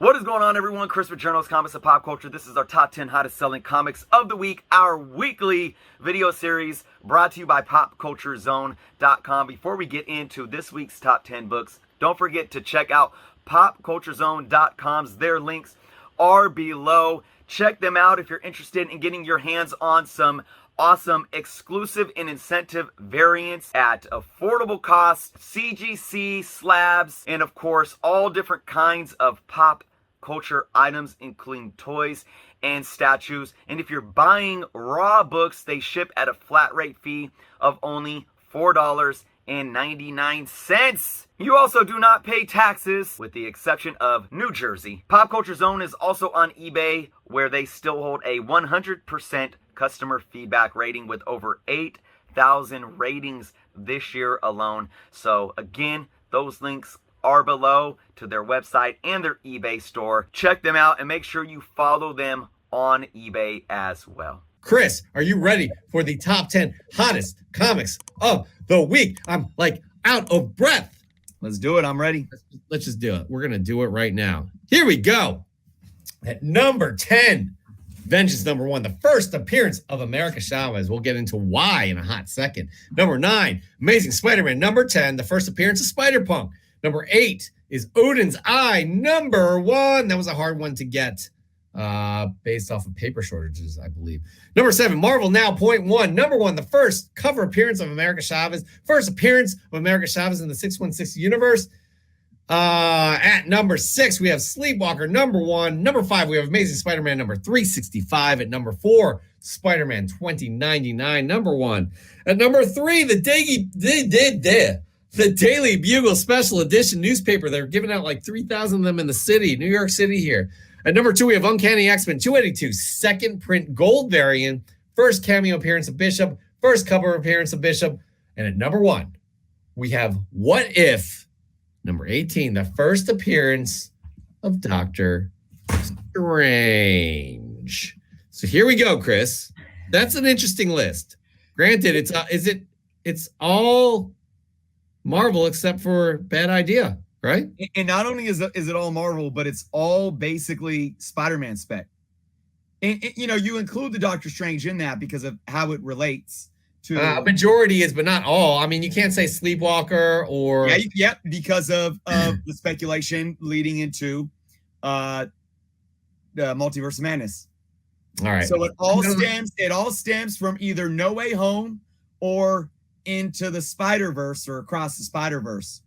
What is going on, everyone? Chris with Journals, Comics, and Pop Culture. This is our top 10 hottest selling comics of the week, our weekly video series brought to you by PopCultureZone.com. Before we get into this week's top 10 books, don't forget to check out PopCultureZone.com's. Their links are below. Check them out if you're interested in getting your hands on some awesome exclusive and incentive variants at affordable costs, CGC slabs, and of course all different kinds of pop culture items, including toys and statues. And if you're buying raw books, they ship at a flat rate fee of only $4.99. You also do not pay taxes, with the exception of New Jersey. Pop Culture Zone is also on eBay, where they still hold a 100% customer feedback rating with over 8,000 ratings this year alone. So again, those links are below to their website and their eBay store. Check them out and make sure you follow them on eBay as well. Chris, are you ready for the top 10 hottest comics of the week? I'm like out of breath. Let's do it. I'm ready. Let's just do it. We're going to do it right now. Here we go. At number 10, Vengeance #1, the first appearance of America Chavez. We'll get into why in a hot second. Number 9, Amazing Spider-Man. Number 10, the first appearance of Spider-Punk. Number 8 is Odin's Eye. Number 1, that was a hard one to get based off of paper shortages, I believe. Number 7, Marvel Now .1. Number 1, the first cover appearance of America Chavez. First appearance of America Chavez in the 616 universe. At number 6, we have Sleepwalker. Number 1. Number 5, we have Amazing Spider-Man number 365. At number 4, Spider-Man 2099. Number 1. At number 3, the Daily Bugle Special Edition newspaper. They're giving out like 3,000 of them in the city, New York City here. At number 2, we have Uncanny X-Men 282, second print gold variant. First cameo appearance of Bishop. First cover appearance of Bishop. And at number 1, we have What If, number 18, the first appearance of Doctor Strange. So here we go, Chris. That's an interesting list. Granted, it's all Marvel except for Bad Idea, right? And not only is it all Marvel, but it's all basically Spider-Man spec. And you include the Doctor Strange in that because of how it relates to a majority is, but not all. I mean, you can't say Sleepwalker or because of the speculation leading into the Multiverse of Madness. All right. So it all stems from either No Way Home or into the Spider-Verse or Across the Spider-Verse.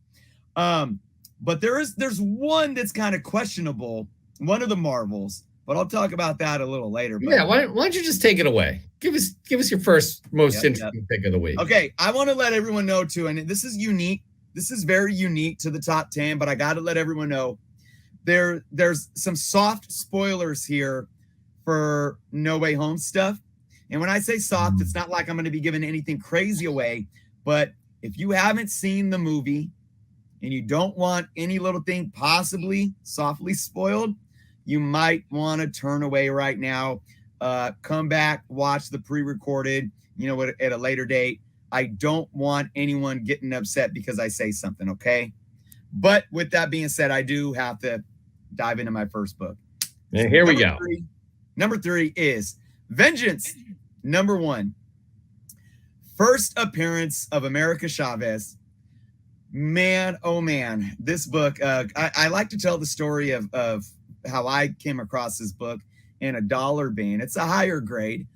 But there's one that's kind of questionable, one of the Marvels, but I'll talk about that a little later. But why don't you just take it away? Give us your first most interesting pick of the week. Okay, I want to let everyone know too, and this is unique. This is very unique to the top 10, but I got to let everyone know there's some soft spoilers here for No Way Home stuff. And when I say soft, it's not like I'm going to be giving anything crazy away, but if you haven't seen the movie and you don't want any little thing possibly softly spoiled, you might want to turn away right now. Come back, watch the pre-recorded, at a later date. I don't want anyone getting upset because I say something, okay? But with that being said, I do have to dive into my first book. And here we go. Number 3 is Vengeance #1. First appearance of America Chavez. Man, oh man, this book, I like to tell the story of how I came across this book in a dollar bin. It's a higher grade.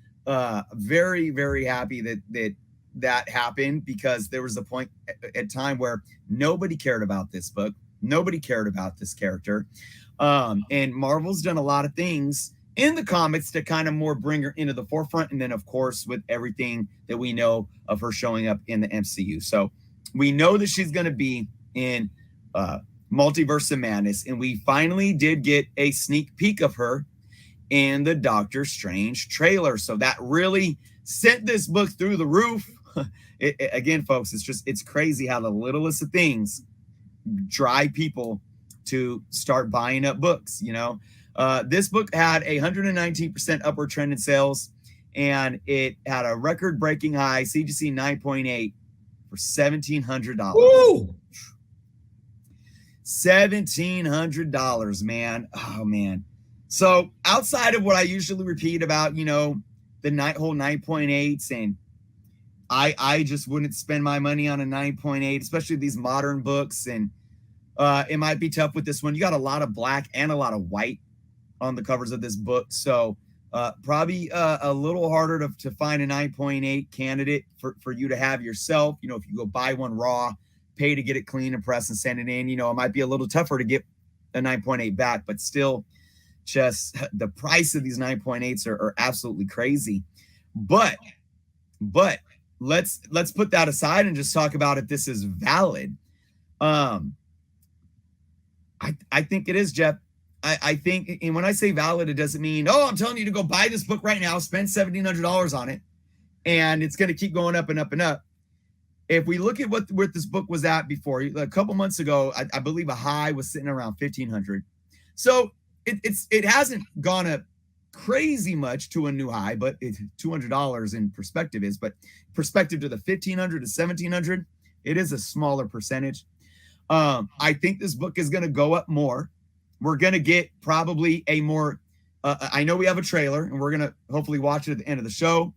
Very, very happy that happened because there was a point at time where nobody cared about this book. Nobody cared about this character. And Marvel's done a lot of things in the comics to kind of more bring her into the forefront. And then, of course, with everything that we know of her showing up in the MCU. So we know that she's going to be in Multiverse of Madness. And we finally did get a sneak peek of her in the Doctor Strange trailer. So that really sent this book through the roof. Again, folks, it's crazy how the littlest of things drive people to start buying up books. This book had a 119% upward trend in sales, and it had a record-breaking high, CGC 9.8, for $1,700. Woo! $1,700, man. Oh man. So outside of what I usually repeat about, the whole 9.8s, and I just wouldn't spend my money on a 9.8, especially these modern books. And it might be tough with this one. You got a lot of black and a lot of white on the covers of this book. So probably a little harder to find a 9.8 candidate for you to have yourself. If you go buy one raw, pay to get it clean and press and send it in, it might be a little tougher to get a 9.8 back, but still just the price of these 9.8s are absolutely crazy. But let's put that aside and just talk about if this is valid. I think it is, Jeff. I think, and when I say valid, it doesn't mean, I'm telling you to go buy this book right now, spend $1,700 on it, and it's going to keep going up and up and up. If we look at what this book was at before, a couple months ago, I believe a high was sitting around $1,500. So it hasn't gone up crazy much to a new high, but $200 in perspective perspective to the $1,500 to $1,700, it is a smaller percentage. I think this book is going to go up more. We're going to get probably a more, I know we have a trailer and we're going to hopefully watch it at the end of the show.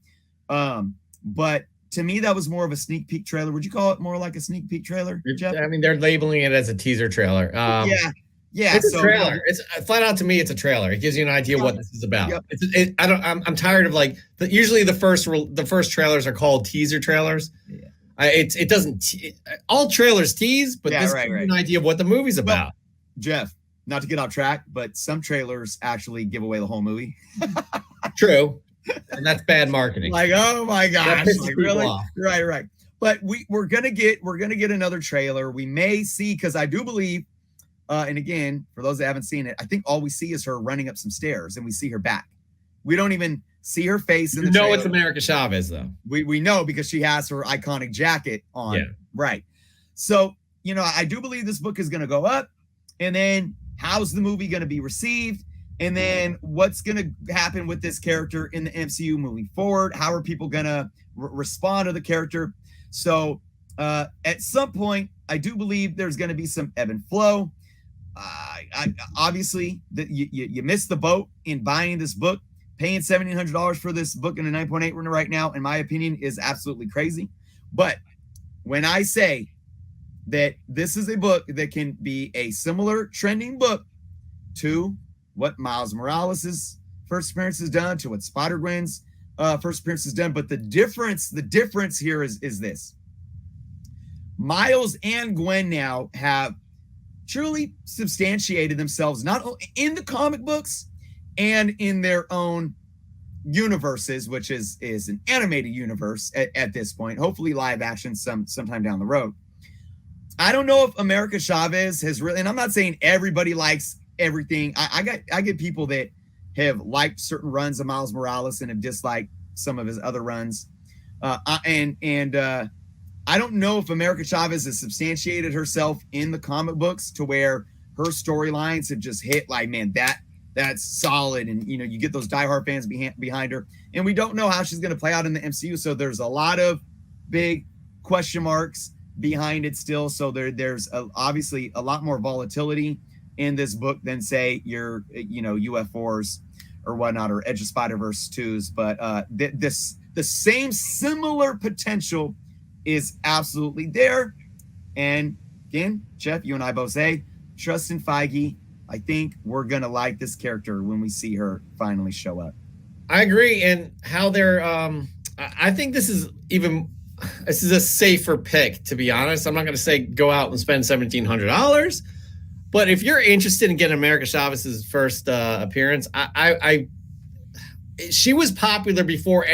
But to me, that was more of a sneak peek trailer. Would you call it more like a sneak peek trailer, Jeff? I mean, they're labeling it as a teaser trailer. Yeah. It's a trailer. It's flat out to me. It's a trailer. It gives you an idea what this is about. Yep. I'm tired of usually the first trailers are called teaser trailers. Yeah. It doesn't. All trailers tease, but this gives you an idea of what the movie's about. Well, Jeff, not to get off track, but some trailers actually give away the whole movie. True, and that's bad marketing. Oh my gosh, really? Right. But we're gonna get another trailer. We may see, because I do believe. And again, for those that haven't seen it, I think all we see is her running up some stairs, and we see her back. We don't even see her face in the trailer. It's America Chavez, though. We know because she has her iconic jacket on. Yeah. Right. So, I do believe this book is going to go up. And then how's the movie going to be received? And then what's going to happen with this character in the MCU moving forward? How are people going to respond to the character? So at some point, I do believe there's going to be some ebb and flow. Obviously, you missed the boat in buying this book. Paying $1,700 for this book in a 9.8 right now, in my opinion, is absolutely crazy. But when I say that this is a book that can be a similar trending book to what Miles Morales' first appearance has done, to what Spider-Gwen's first appearance has done, but the difference here is this. Miles and Gwen now have truly substantiated themselves, not only in the comic books and in their own universes, which is an animated universe at this point, hopefully live action sometime down the road. I don't know if America Chavez has really, and I'm not saying everybody likes everything. I get people that have liked certain runs of Miles Morales and have disliked some of his other runs. I don't know if America Chavez has substantiated herself in the comic books to where her storylines have just hit that's solid. And, you get those diehard fans behind her, and we don't know how she's going to play out in the MCU. So there's a lot of big question marks behind it still. So there's obviously a lot more volatility in this book than say your, UF4s or whatnot, or Edge of Spider-Verse 2s. But the same similar potential is absolutely there. And again, Jeff, you and I both say, trust in Feige. I think we're going to like this character when we see her finally show up. I agree. And how they're, I think this is a safer pick, to be honest. I'm not going to say go out and spend $1,700, but if you're interested in getting America Chavez's first appearance, she was popular before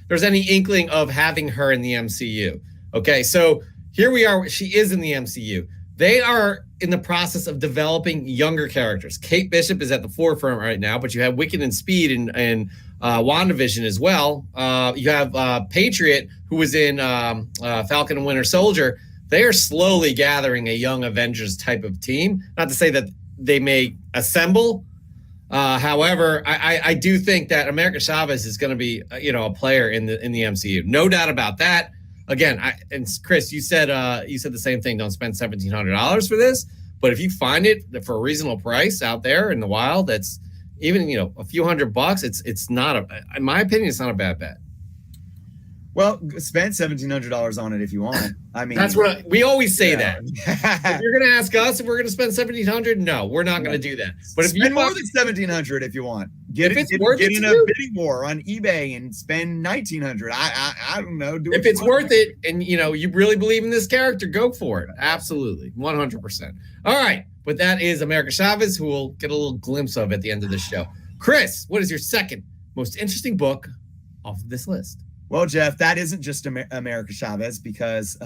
there's any inkling of having her in the MCU. Okay, so here we are. She is in the MCU. They are in the process of developing younger characters. Kate Bishop is at the forefront right now, but you have Wicked and Speed and WandaVision as well. You have Patriot, who was in Falcon and Winter Soldier. They are slowly gathering a young Avengers type of team. Not to say that they may assemble. However, I do think that America Chavez is going to be, a player in the MCU. No doubt about that. Again, and Chris, you said the same thing. Don't spend $1,700 for this. But if you find it for a reasonable price out there in the wild, that's even, a few $100, it's not in my opinion, it's not a bad bet. Well, spend $1,700 on it if you want it. I mean, that's what we always say yeah. that. If you're going to ask us if we're going to spend $1,700, no, we're not going to do that. But if you spend more than $1,700 if you want, get in a bidding war on eBay and spend $1,900. I don't know. If it's worth it, and you really believe in this character, go for it. Absolutely, 100%. All right, but that is America Chavez, who we'll get a little glimpse of at the end of the show. Chris, what is your second most interesting book off of this list? Well, Jeff, that isn't just America Chavez, because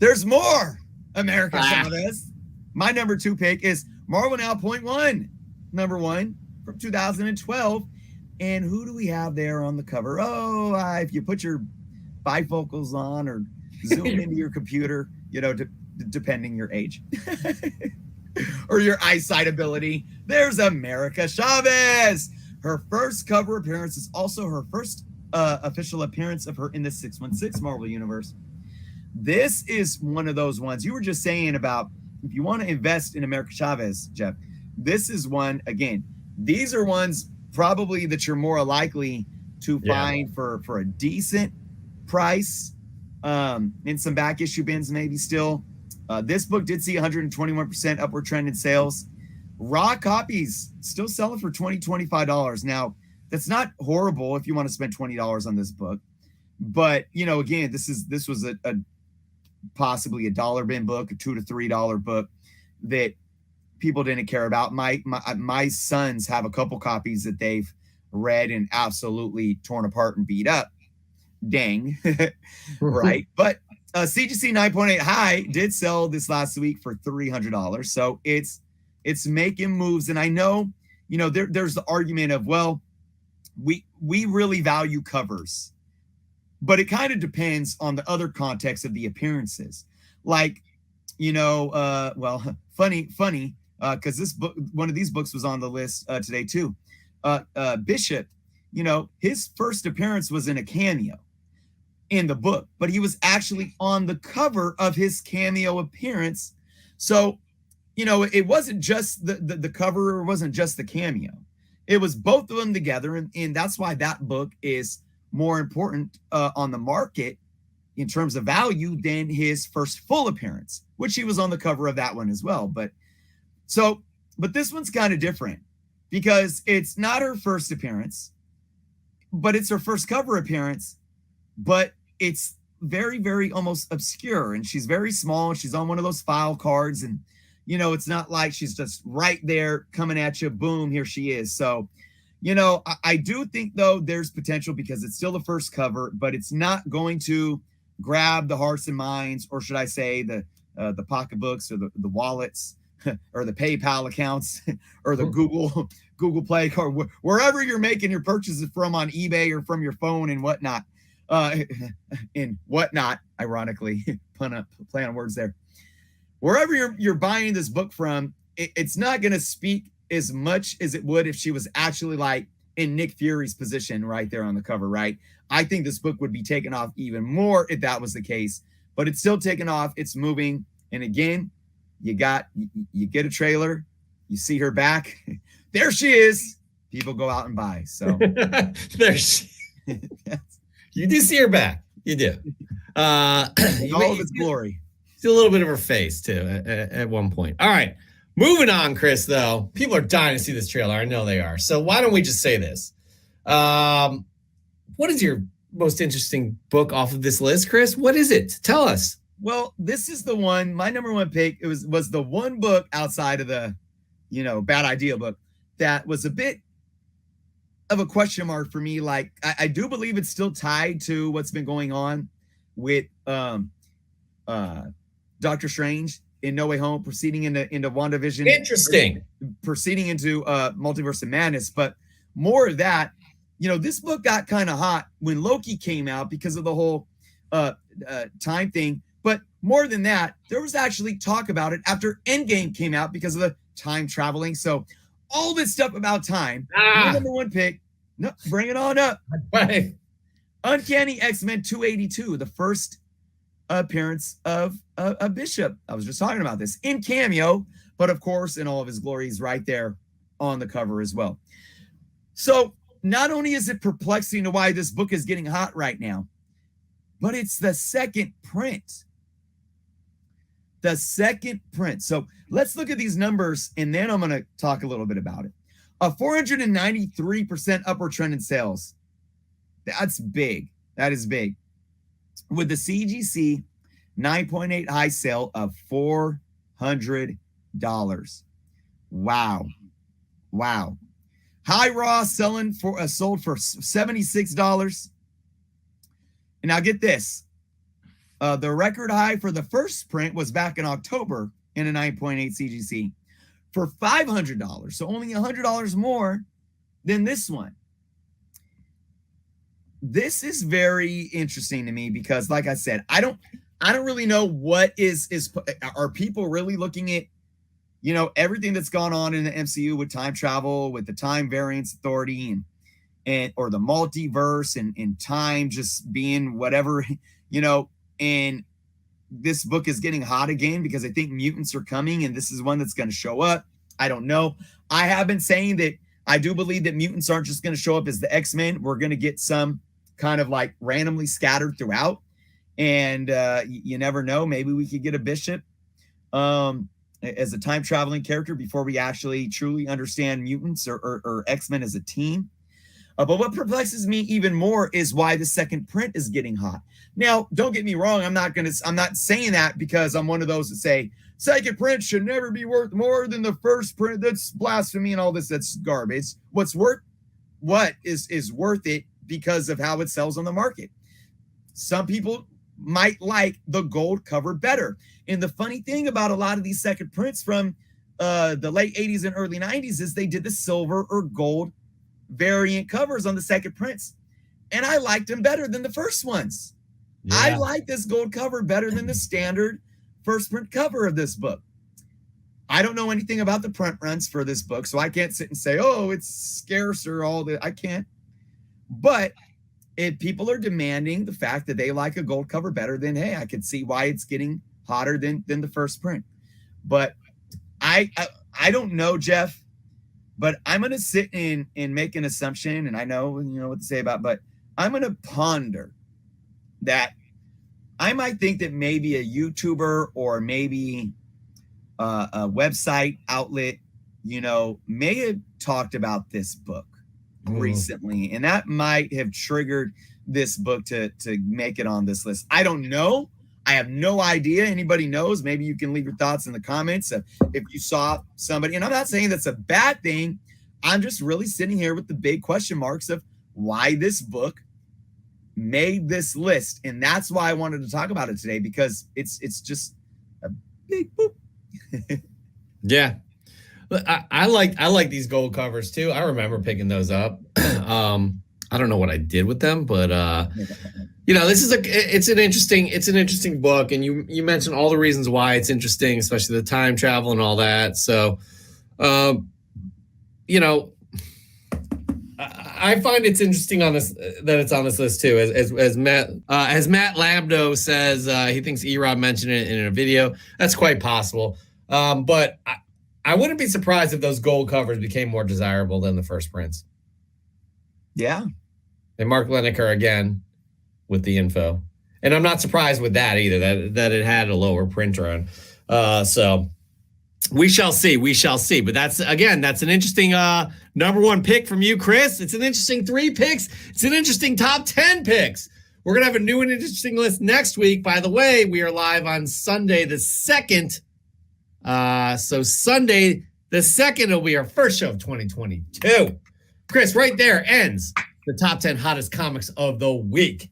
there's more America Chavez. My number 2 pick is Marvel Now .1, number 1 from 2012. And who do we have there on the cover? Oh, if you put your bifocals on or zoom into your computer, depending your age or your eyesight ability, there's America Chavez. Her first cover appearance is also her first official appearance of her in the 616 Marvel Universe. This is one of those ones you were just saying about if you want to invest in America Chavez, Jeff. This is one, again, these are ones probably that you're more likely to find for a decent price in some back issue bins maybe still. This book did see 121% upward trend in sales. Raw copies still selling for $20, $25. Now, that's not horrible if you want to spend $20 on this book, but again, this was a possibly a dollar bin book, a $2 to $3 book that people didn't care about. My sons have a couple copies that they've read and absolutely torn apart and beat up. Dang, right? But CGC 9.8 High did sell this last week for $300, so it's making moves. And I know there's the argument of, well, we really value covers, but it kind of depends on the other context of the appearances. Like, funny, because this book, one of these books was on the list today too. Bishop, his first appearance was in a cameo in the book, but he was actually on the cover of his cameo appearance. So, it wasn't just the cover, or wasn't just the cameo. It was both of them together, and that's why that book is more important on the market in terms of value than his first full appearance, which he was on the cover of that one as well. But this one's kind of different because it's not her first appearance, but it's her first cover appearance, but it's very, very almost obscure, and she's very small, and she's on one of those file cards, and it's not like she's just right there coming at you. Boom, here she is. So, I do think, though, there's potential because it's still the first cover, but it's not going to grab the hearts and minds, or should I say the pocketbooks or the wallets or the PayPal accounts or the Google Play card, wherever you're making your purchases from on eBay or from your phone and whatnot. Ironically, play on words there. Wherever you're buying this book from, it's not going to speak as much as it would if she was actually like in Nick Fury's position right there on the cover, right? I think this book would be taken off even more if that was the case, but it's still taken off. It's moving. And again, you get a trailer, you see her back. There she is. People go out and buy. So there she You do see her back. You do. All of its glory. See a little bit of her face too at one point. All right, moving on, Chris. Though people are dying to see this trailer, I know they are. So why don't we just say this? What is your most interesting book off of this list, Chris? What is it? Tell us. Well, this is the one. My number 1 pick. It was the one book outside of the, Bad Idea book that was a bit of a question mark for me. Like I do believe it's still tied to what's been going on with Doctor Strange in No Way Home, proceeding into WandaVision. Interesting. Proceeding into Multiverse of Madness. But more of that, this book got kind of hot when Loki came out because of the whole time thing. But more than that, there was actually talk about it after Endgame came out because of the time traveling. So all this stuff about time. My number 1 pick. No, bring it on up. Right. Uncanny X-Men 282, the first appearance of a Bishop. I was just talking about this in cameo, but of course, in all of his glory, he's right there on the cover as well. So not only is it perplexing to why this book is getting hot right now, but it's the second print. The second print. So let's look at these numbers, and then I'm going to talk a little bit about it. A 493% upward trend in sales. That's big. That is big. With the CGC 9.8 high sale of $400. Wow. Wow. High Raw sold for $76. And now get this. The record high for the first print was back in October in a 9.8 CGC for $500. So only $100 more than this one. This is very interesting to me because, like I said, I don't really know what are people really looking at, everything that's gone on in the MCU with time travel, with the time variance authority and or the multiverse and time just being whatever, and this book is getting hot again because I think mutants are coming and this is one that's going to show up. I don't know. I have been saying that I do believe that mutants aren't just going to show up as the X-Men. We're going to get some kind of like randomly scattered throughout. And you never know. Maybe we could get a Bishop as a time traveling character before we actually truly understand mutants or X-Men as a team. But what perplexes me even more is why the second print is getting hot. Now, don't get me wrong. I'm not saying that because I'm one of those that say second print should never be worth more than the first print. That's blasphemy and all this. That's garbage. What is worth it because of how it sells on the market. Some people might like the gold cover better. And the funny thing about a lot of these second prints from the late 80s and early 90s is they did the silver or gold variant covers on the second prints. And I liked them better than the first ones. Yeah. I like this gold cover better than the standard first print cover of this book. I don't know anything about the print runs for this book, so I can't sit and say, oh, it's scarce or all that. I can't. But people are demanding the fact that they like a gold cover better than, hey, I could see why it's getting hotter than the first print. But I don't know, Jeff, but I'm going to sit and make an assumption, and I know what to say about, but I'm going to ponder that I might think that maybe a YouTuber or maybe a website outlet, may have talked about this book recently, and that might have triggered this book to make it on this list. I don't know. I have no idea. Anybody knows? Maybe you can leave your thoughts in the comments if you saw somebody. And I'm not saying that's a bad thing. I'm just really sitting here with the big question marks of why this book made this list. And that's why I wanted to talk about it today, because it's just a big boop. Yeah. I like these gold covers too. I remember picking those up. I don't know what I did with them, but this is it's an interesting book, and you mentioned all the reasons why it's interesting, especially the time travel and all that. So, I find it's interesting on this that it's on this list too. As Matt Lambdo says, he thinks E-Rob mentioned it in a video. That's quite possible. But I wouldn't be surprised if those gold covers became more desirable than the first prints. Yeah. And Mark Lineker again with the info. And I'm not surprised with that either, that it had a lower print run. So we shall see. But that's an interesting number one pick from you, Chris. It's an interesting 3 picks. It's an interesting top 10 picks. We're going to have a new and interesting list next week. By the way, we are live on Sunday the 2nd. So Sunday the 2nd will be our first show of 2022. Chris, right there ends the top 10 hottest comics of the week.